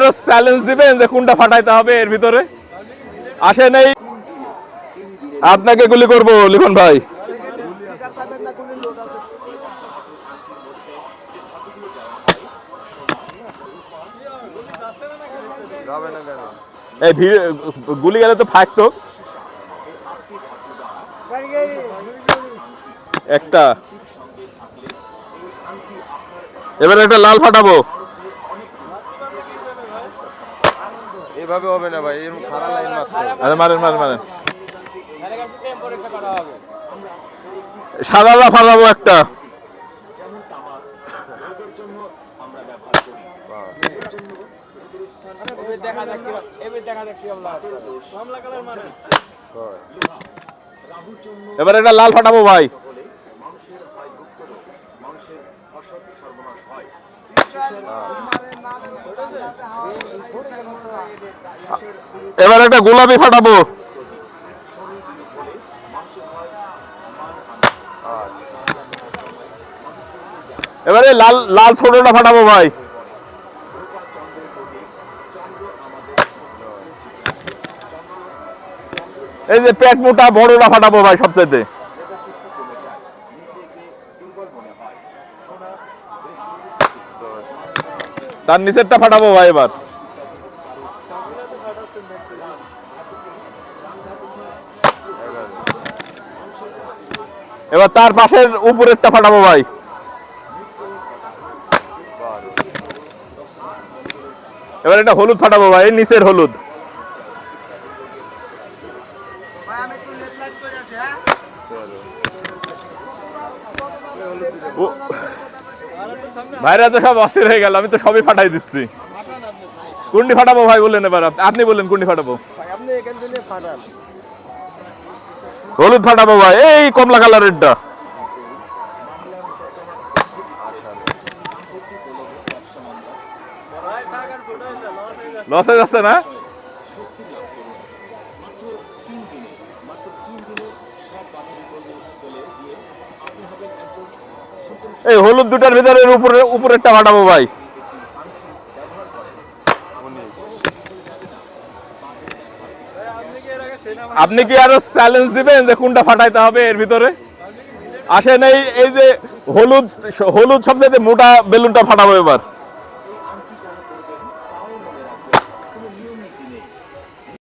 আরো চ্যালেঞ্জ দিবেন যে কোনটা ফাটাইতে হবে এর ভিতরে? আসেন, এই আপনাকে গুলি করব লিখন ভাই। এই গুলি গেলে তো ফাঁকতো একটা। এবারে একটা লাল ফাটাবো। এভাবে হবে না ভাই, এরকম খারাপ লাইন মারতে হবে। আরে মারেন মারেন মারেন। সাদা ফাটাবো একটা। এবার একটা লাল ফাটাবো ভাই। এবার একটা গোলাপি ফাটাবো। এবারে লাল লাল ছোটটা ফাটাবো ভাই। এই যে পেট মোটা বড়টা ফাটাবো ভাই সবচেয়ে। তার নিচেরটা ফাটাবো ভাই এবার। এবার তার পাশের উপরেরটা ফাটাবো ভাই। এবার এটা হলুদ ফাটাবো ভাই, নিচের হলুদ। ভাইরা তো সব অস্থির হয়ে গেল, আমি তো সবই ফাটাই দিচ্ছি। কোনটি ফাটাবো ভাই বললেন, এবার আপনি বললেন কোনটি ফাটাবো। হলুদ ফাটাবো ভাই, এই কমলা কালারেরটা। লস হয়ে যাচ্ছে না? এই হলুদ দুটার ভিতরে উপরেরটা ফাটাবো ভাই। আপনি কি আরো চ্যালেঞ্জ দিবেন যে কোনটা ফাটাইতে হবে এর ভিতরে? আসেন, এই যে হলুদ সবচেয়ে মোটা বেলুনটা ফাটাবো এবার।